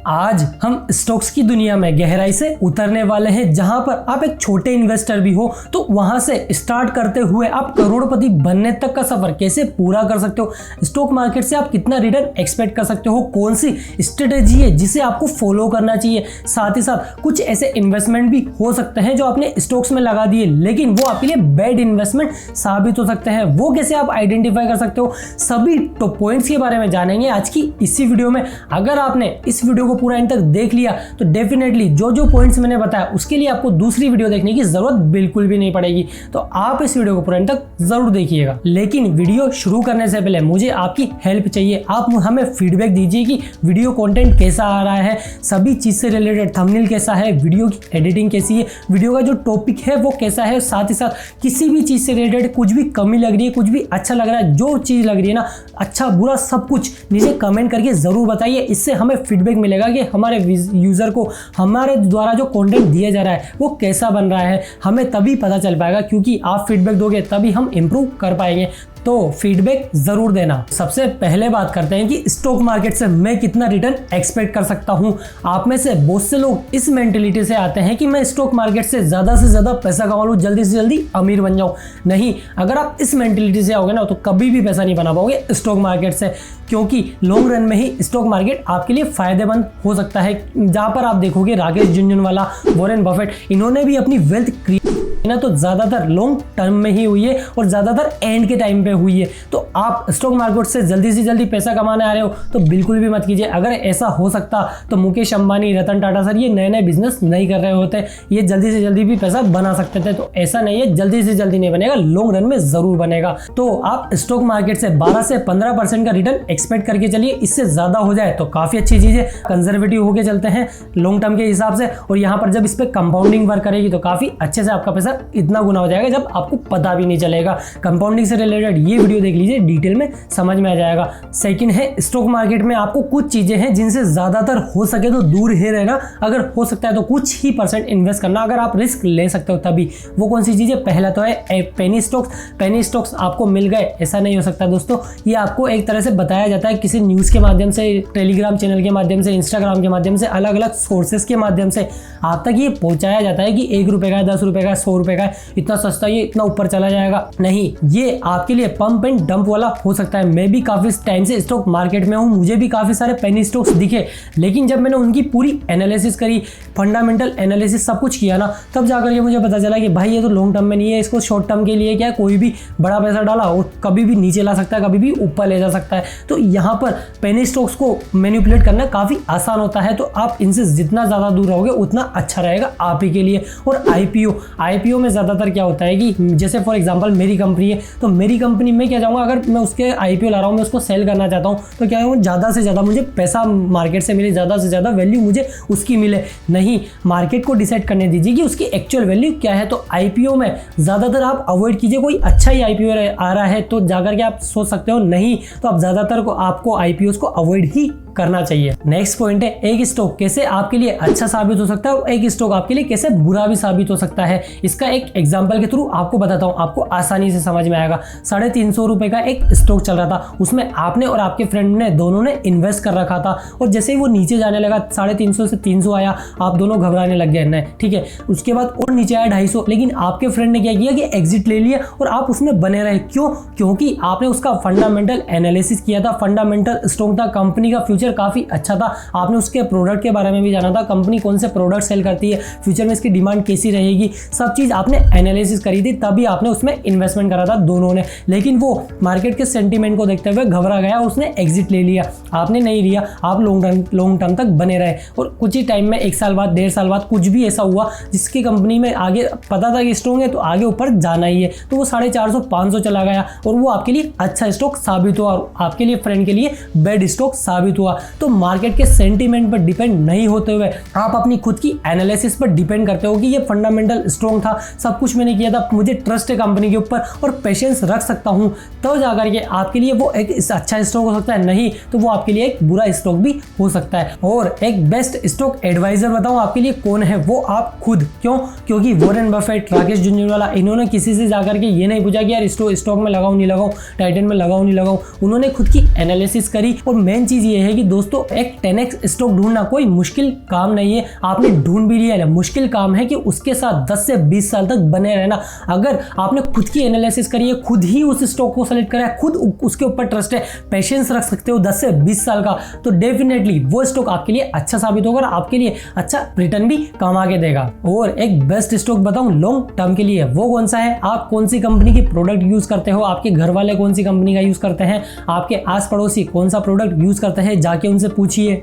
आज हम स्टॉक्स की दुनिया में गहराई से उतरने वाले हैं, जहां पर आप एक छोटे इन्वेस्टर भी हो तो वहां से स्टार्ट करते हुए आप करोड़पति बनने तक का सफर कैसे पूरा कर सकते हो, स्टॉक मार्केट से आप कितना रिटर्न एक्सपेक्ट कर सकते हो, कौन सी स्ट्रेटेजी है जिसे आपको फॉलो करना चाहिए। साथ ही साथ कुछ ऐसे इन्वेस्टमेंट भी हो सकते हैं जो आपने स्टॉक्स में लगा दिए लेकिन वो आपके लिए बैड इन्वेस्टमेंट साबित हो सकते हैं, वो कैसे आप आइडेंटिफाई कर सकते हो। सभी टॉप पॉइंट्स के बारे में जानेंगे आज की इसी वीडियो में। अगर आपने इस वीडियो को पूरा एंड तक देख लिया तो डेफिनेटली जो जो पॉइंट्स मैंने बताया उसके लिए आपको दूसरी वीडियो देखने की जरूरत बिल्कुल भी नहीं पड़ेगी, तो आप इस वीडियो को पूरा एंड तक जरूर देखिएगा। लेकिन वीडियो शुरू करने से पहले मुझे आपकी हेल्प चाहिए। आप हमें फीडबैक दीजिए कि वीडियो कंटेंट कैसा आ रहा है, सभी चीज से रिलेटेड थंबनेल कैसा है, वीडियो की एडिटिंग कैसी है, वीडियो का जो टॉपिक है वो कैसा है। साथ ही साथ किसी भी चीज से रिलेटेड कुछ भी कमी लग रही है, कुछ भी अच्छा लग रहा है, जो चीज लग रही है ना, अच्छा बुरा सब कुछ नीचे कमेंट करके जरूर बताइए। इससे हमें फीडबैक मिलेगा कि हमारे यूजर को हमारे द्वारा जो कंटेंट दिया जा रहा है वो कैसा बन रहा है। हमें तभी पता चल पाएगा, क्योंकि आप फीडबैक दोगे तभी हम इंप्रूव कर पाएंगे, तो फीडबैक जरूर देना। सबसे पहले बात करते हैं कि स्टॉक मार्केट से मैं कितना रिटर्न एक्सपेक्ट कर सकता हूं। आप में से बहुत से लोग इस मेंटेलिटी से आते हैं कि मैं स्टॉक मार्केट से ज्यादा पैसा कमा लूं, जल्दी से जल्दी अमीर बन जाऊं। नहीं, अगर आप इस मेंटेलिटी से आओगे ना तो कभी भी पैसा नहीं बना पाओगे स्टॉक मार्केट से, क्योंकि लॉन्ग रन में ही स्टॉक मार्केट आपके लिए फायदेमंद हो सकता है। जहां पर आप देखोगे राकेश झुनझुनवाला, वॉरेन बफेट, इन्होंने भी अपनी वेल्थ क्रिएट ना तो ज्यादातर लॉन्ग टर्म में ही हुई है और ज्यादातर एंड के टाइम पे हुई है। तो आप स्टॉक मार्केट से जल्दी पैसा कमाने आ रहे हो तो बिल्कुल भी मत कीजिए। अगर ऐसा हो सकता तो मुकेश अंबानी, रतन टाटा सर ये नए बिजनेस नहीं कर रहे होते, ये जल्दी से जल्दी भी पैसा बना सकते थे। तो ऐसा नहीं है, जल्दी से जल्दी नहीं बनेगा, लॉन्ग रन में जरूर बनेगा। तो आप स्टॉक मार्केट से 12 से 15% का रिटर्न एक्सपेक्ट करके चलिए। इससे ज्यादा हो जाए तो काफी अच्छी चीज है, कंजर्वेटिव होके चलते हैं लॉन्ग टर्म के हिसाब से, और यहाँ पर जब इस पे कंपाउंडिंग वर्क करेगी तो काफी अच्छे से आपका पैसा इतना गुना हो जाएगा जब आपको पता भी नहीं चलेगा। कंपाउंडिंग से रिलेटेड ये वीडियो देख लीजिए, डिटेल में समझ में आ जाएगा। सेकंड है, स्टॉक मार्केट में आपको कुछ चीजें हैं जिनसे ज्यादातर हो सके तो दूर ही रहना, अगर हो सकता है तो कुछ ही परसेंट इन्वेस्ट करना, अगर आप रिस्क ले सकते हो तभी। वो कौन सी चीजें? पहला तो है पेनी स्टॉक्स। पेनी स्टॉक्स आपको मिल गए ऐसा नहीं हो सकता दोस्तों, ये आपको एक तरह से बताया जाता है किसी न्यूज के माध्यम से, टेलीग्राम चैनल के माध्यम से, इंस्टाग्राम के माध्यम से, अलग अलग सोर्सेस के माध्यम से आप तक ये पहुंचाया जाता है कि 1 रुपए का है, 10 रुपए का है, 100 रुपए का है, इतना सस्ता, ये इतना ऊपर चला जाएगा। नहीं, ये आपके लिए पंप एंड डंप वाला हो सकता है। मैं भी काफी टाइम से स्टॉक मार्केट में हूं, मुझे भी काफी सारे पेनी स्टॉक्स दिखे, लेकिन जब मैंने उनकी पूरी एनालिसिस करी, फंडामेंटल एनालिसिस सब कुछ किया ना, तब जाकर के मुझे पता चला कि भाई ये तो लॉन्ग टर्म में नहीं है, इसको शॉर्ट टर्म के लिए क्या, कोई भी बड़ा पैसा डाला और कभी भी नीचे ला सकता है, कभी भी ऊपर ले जा सकता है। तो यहाँ पर पेनी स्टॉक्स को मैनिपुलेट करना काफी आसान होता है, तो आप इनसे जितना ज्यादा दूर रहोगे उतना अच्छा रहेगा आप ही के लिए। और आईपीओ में ज्यादातर क्या होता है कि जैसे फॉर एग्जांपल मेरी कंपनी है, तो मेरी कंपनी में क्या चाहूँगा, अगर मैं उसके आईपीओ ला रहा हूँ, मैं उसको सेल करना चाहता हूँ, तो क्या है, ज़्यादा से ज़्यादा मुझे पैसा मार्केट से मिले, ज़्यादा से ज़्यादा वैल्यू मुझे उसकी मिले। नहीं, मार्केट को डिसाइड करने दीजिए कि उसकी एक्चुअल वैल्यू क्या है। तो आईपीओ में ज़्यादातर आप अवॉइड कीजिए। कोई अच्छा ही आईपीओ आ रहा है तो जाकर के आप सोच सकते हो, नहीं तो आप ज़्यादातर को आपको आईपीओ को अवॉइड ही करना चाहिए। नेक्स्ट पॉइंट है, एक स्टॉक कैसे आपके लिए अच्छा साबित हो सकता है और एक स्टॉक आपके लिए कैसे बुरा भी साबित हो सकता है। इसका एक एग्जांपल के थ्रू आपको बताता हूं, आपको आसानी से समझ में आएगा। 350 रुपए का एक स्टॉक चल रहा था, उसमें आपने और आपके फ्रेंड ने दोनों ने इन्वेस्ट कर रखा था, और जैसे ही वो नीचे जाने लगा, 350 से 300 आया, आप दोनों घबराने लग गए ना, ठीक है। उसके बाद और नीचे आया 250, लेकिन आपके फ्रेंड ने क्या किया कि एग्जिट ले लिया और आप उसमें बने रहे। क्यों? क्योंकि आपने उसका फंडामेंटल एनालिसिस किया था, फंडामेंटल स्ट्रॉन्ग था, कंपनी का फ्यूचर काफी अच्छा था, आपने उसके प्रोडक्ट के बारे में भी जाना था, कंपनी कौन से प्रोडक्ट सेल करती है, फ्यूचर में इसकी डिमांड कैसी रहेगी, सब चीज आपने एनालिसिस करी थी, तभी आपने उसमें इन्वेस्टमेंट करा था दोनों ने। लेकिन वो मार्केट के सेंटीमेंट को देखते हुए घबरा गया, उसने एग्जिट ले लिया, आपने नहीं लिया, आप लॉन्ग टर्म तक बने रहे, और कुछ ही टाइम में 1 साल बाद, 1.5 साल बाद कुछ भी ऐसा हुआ जिसकी कंपनी में आगे पता था कि स्ट्रॉन्ग है तो आगे ऊपर जाना ही है, तो वो 450 500 चला गया और वो आपके लिए अच्छा स्टॉक साबित हुआ और आपके लिए फ्रेंड के लिए बैड स्टॉक साबित हुआ। तो मार्केट के सेंटीमेंट पर डिपेंड नहीं होते हुए आप अपनी खुद की एनालिसिस पर डिपेंड करते हो कि ये फंडामेंटल स्ट्रॉन्ग था सब कुछ मैंने किया था, मुझे ट्रस्ट है कंपनी के ऊपर और पेशेंस रख सकता हूँ, तो जाकर के आपके लिए वो एक अच्छा स्टॉक हो सकता है, नहीं तो वो आपके लिए एक बुरा स्टॉक भी हो सकता है। और एक बेस्ट स्टॉक एडवाइजर बताऊं आपके लिए कौन है, वो आप खुद। क्यों? क्योंकि वॉरेन बफेट, राकेश झुंझुनवाला, इन्होंने किसी से जाकर के ये नहीं पूछा कि यार स्टॉक में लगाऊं नहीं लगाऊं, टाइटन में लगाऊं नहीं लगाऊं, उन्होंने खुद की एनालिसिस करी। और मेन चीज ये है कि दोस्तों एक 10x स्टॉक ढूंढना कोई मुश्किल काम नहीं है, आपने ढूंढ भी लिया है, मुश्किल काम है कि उसके साथ 10 से 20 साल तक बने रहना। अगर आपने खुद की एनालिसिस करी है, खुद ही उस स्टॉक को सेलेक्ट करा है, खुद उसके ऊपर ट्रस्ट है, पेशेंस रख सकते हो 10 से 20 साल का, तो डेफिनेटली वो स्टॉक आपके लिए अच्छा साबित होगा, आपके लिए अच्छा रिटर्न भी कमा के देगा। और एक बेस्ट स्टॉक बताऊं लॉन्ग टर्म के लिए, वो कौन सा है? आप कौन सी कंपनी की प्रोडक्ट यूज करते हो, आपके घर वाले कौन सी कंपनी का यूज करते हैं, आपके आस पड़ोसी कौन सा प्रोडक्ट यूज करते हैं, जाके उनसे पूछिए।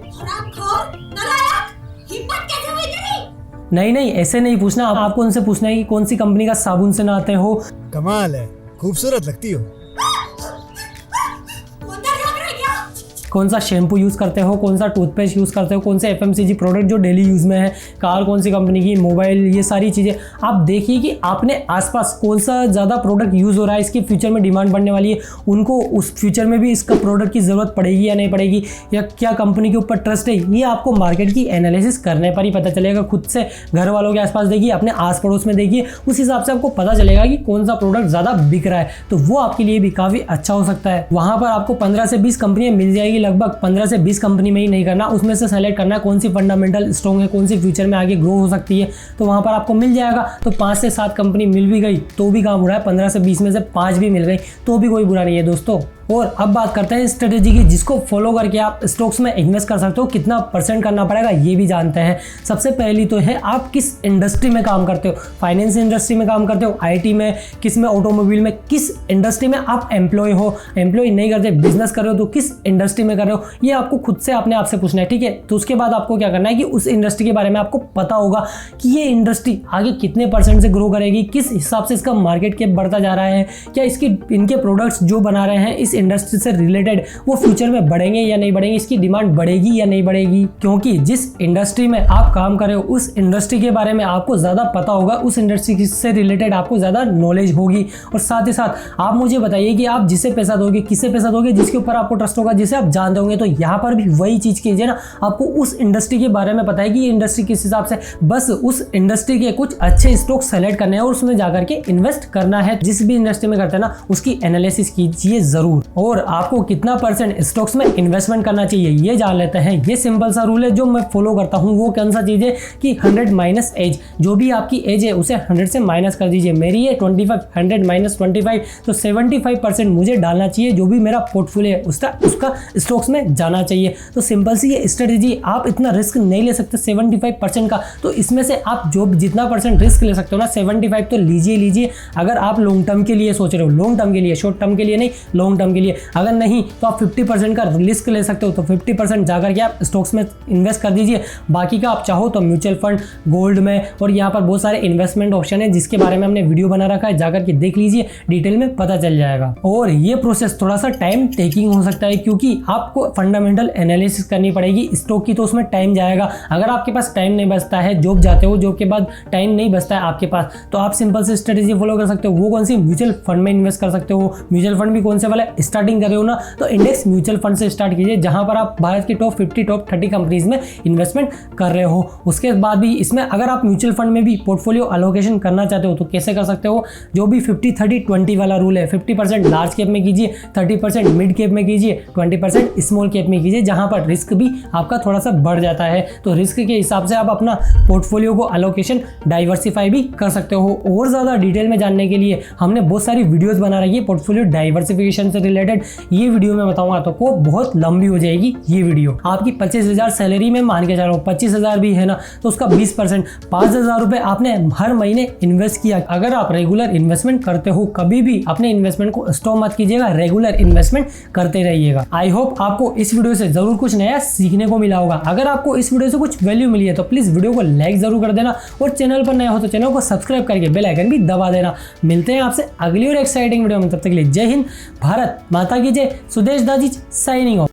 नहीं, ऐसे नहीं पूछना, आपको उनसे पूछना है कि कौन सी कंपनी का साबुन से नहाते हो। कमाल है, खूबसूरत लगती हो। कौन सा शैम्पू यूज़ करते हो, कौन सा टूथपेस्ट यूज़ करते हो, कौन से FMCG प्रोडक्ट जो डेली यूज़ में है, कार कौन सी कंपनी की, मोबाइल, ये सारी चीज़ें आप देखिए कि आपने आसपास कौन सा ज़्यादा प्रोडक्ट यूज़ हो रहा है, इसकी फ्यूचर में डिमांड बढ़ने वाली है, उनको उस फ्यूचर में भी इसका प्रोडक्ट की ज़रूरत पड़ेगी या नहीं पड़ेगी, या क्या कंपनी के ऊपर ट्रस्ट है, ये आपको मार्केट की एनालिसिस करने पर ही पता चलेगा। खुद से घर वालों के आसपास देखिए, अपने आस पड़ोस में देखिए, उस हिसाब से आपको पता चलेगा कि कौन सा प्रोडक्ट ज़्यादा बिक रहा है, तो वो आपके लिए भी काफ़ी अच्छा हो सकता है। वहाँ पर आपको 15 से 20 कंपनियाँ मिल जाएगी, लगभग 15 से 20 कंपनी में ही नहीं करना, उसमें से सेलेक्ट करना है कौन सी फंडामेंटल स्ट्रॉन्ग है, कौन सी फ्यूचर में आगे ग्रो हो सकती है, तो वहां पर आपको मिल जाएगा। तो 5 से 7 कंपनी मिल भी गई तो भी काम हो रहा है, 15 से 20 में से 5 भी मिल गई तो भी कोई बुरा नहीं है दोस्तों। और अब बात करते हैं स्ट्रेटेजी की, जिसको फॉलो करके आप स्टॉक्स में इन्वेस्ट कर सकते हो, कितना % करना पड़ेगा ये भी जानते हैं। सबसे पहली तो है आप किस इंडस्ट्री में काम करते हो, फाइनेंस इंडस्ट्री में काम करते हो, IT में, किस में, ऑटोमोबाइल में, किस इंडस्ट्री में आप एम्प्लॉय हो, एम्प्लॉय नहीं करते बिजनेस कर रहे हो तो किस इंडस्ट्री में कर रहे हो, ये आपको खुद से अपने आप से पूछना है, ठीक है। तो उसके बाद आपको क्या करना है कि उस इंडस्ट्री के बारे में आपको पता होगा कि ये इंडस्ट्री आगे कितने % से ग्रो करेगी, किस हिसाब से इसका मार्केट कैप बढ़ता जा रहा है, क्या इनके प्रोडक्ट्स जो बना रहे हैं इस इंडस्ट्री से रिलेटेड वो फ्यूचर में बढ़ेंगे या नहीं बढ़ेंगे, इसकी डिमांड बढ़ेगी या नहीं बढ़ेगी। क्योंकि जिस इंडस्ट्री में आप काम कर रहे हो उस इंडस्ट्री के बारे में आपको ज़्यादा पता होगा, उस इंडस्ट्री से रिलेटेड आपको ज़्यादा नॉलेज होगी। और साथ ही साथ आप मुझे बताइए कि आप जिसे पैसा दोगे, किसे पैसा दोगे, जिसके ऊपर आपको ट्रस्ट होगा, जिसे आप जानते होंगे। तो यहाँ पर भी वही चीज़ कीजिए ना, आपको उस इंडस्ट्री के बारे में पता है कि ये इंडस्ट्री किस हिसाब से, बस उस इंडस्ट्री के कुछ अच्छे स्टॉक सेलेक्ट करने हैं और उसमें जाकर के इन्वेस्ट करना है। जिस भी इंडस्ट्री में करते हैं ना उसकी एनालिसिस कीजिए जरूर। और आपको कितना % स्टॉक्स में इन्वेस्टमेंट करना चाहिए ये जान लेते हैं। ये सिंपल सा रूल है जो मैं फॉलो करता हूँ। वो कौन सा चीज़ है कि 100 माइनस एज, जो भी आपकी एज है उसे 100 से माइनस कर दीजिए। मेरी है 25, 100 माइनस 25, तो 75% मुझे डालना चाहिए। जो भी मेरा पोर्टफोलियो है उसका स्टॉक्स में जाना चाहिए। तो सिंपल सी ये स्ट्रेटेजी, आप इतना रिस्क नहीं ले सकते 75% का, तो इसमें से आप जो जितना % रिस्क ले सकते हो ना 75 तो लीजिए। अगर आप लॉन्ग टर्म के लिए सोच रहे हो, लॉन्ग टर्म के लिए, शॉर्ट टर्म के लिए नहीं, लॉन्ग टर्म के लिए, अगर नहीं तो आप 50% का रिस्क ले सकते हो। तो 50% जाकर के आप स्टॉक्स में इन्वेस्ट कर दीजिए। बाकी का आप चाहो तो म्यूचुअल फंड, गोल्ड में, और यहाँ पर बहुत सारे इन्वेस्टमेंट ऑप्शन है जिसके बारे में हमने वीडियो बना रखा है, जाकर के देख लीजिए, डिटेल में पता चल जाएगा। और ये प्रोसेस थोड़ा सा टाइम टेकिंग हो सकता है क्योंकि आपको फंडामेंटल एनालिसिस करनी पड़ेगी स्टॉक की, तो उसमें टाइम जाएगा। अगर आपके पास टाइम नहीं बचता है, जॉब जाते हो, जॉब के बाद टाइम नहीं बचता है आपके पास, तो आप सिंपल से स्ट्रेटेजी फॉलो कर सकते हो। वो कौन सी, म्यूचुअल फंड में इन्वेस्ट कर सकते हो। म्यूचुअल फंड भी कौन से वाले, स्टार्टिंग कर रहे हो ना तो इंडेक्स म्यूचुअल फंड से स्टार्ट कीजिए, जहां पर आप भारत की टॉप 50, टॉप 30 कंपनीज में इन्वेस्टमेंट कर रहे हो। उसके बाद भी इसमें अगर आप म्यूचुअल फंड में भी पोर्टफोलियो अलोकेशन करना चाहते हो तो कैसे कर सकते हो। जो भी 50-30-20 वाला रूल है, 50% लार्ज कैप में कीजिए, 30% मिड कैप में कीजिए, 20% स्मॉल कैप में कीजिए, जहां पर रिस्क भी आपका थोड़ा सा बढ़ जाता है। तो रिस्क के हिसाब से आप अपना पोर्टफोलियो को अलोकेशन डाइवर्सिफाई भी कर सकते हो। और ज़्यादा डिटेल में जानने के लिए हमने बहुत सारी वीडियोज़ बना रखी है पोर्टफोलियो डाइवर्सिफिकेशन से रिलेटेड। ये वीडियो में बताऊंगा तो को बहुत लंबी हो जाएगी ये वीडियो। आपकी 25,000 सैलरी में मान के चल रहा हूँ, 25,000 भी है ना, तो उसका 20% 5,000 रुपए आपने हर महीने इन्वेस्ट किया। अगर आप रेगुलर इन्वेस्टमेंट करते हो, कभी भी अपने इन्वेस्टमेंट को स्टॉप मत कीजिएगा, रेगुलर इन्वेस्टमेंट करते रहिएगा। आई होप आपको इस वीडियो से जरूर कुछ नया सीखने को मिला होगा। अगर आपको इस वीडियो से कुछ वैल्यू मिली है तो प्लीज वीडियो को लाइक जरूर कर देना, और चैनल पर नया हो तो चैनल को सब्सक्राइब करके बेल आइकन भी दबा देना। मिलते हैं आपसे अगली और एक्साइटिंग वीडियो में, तब तक के लिए जय हिंद, भारत माता की जय। सुदेश दाजी साइनिंग ऑफ।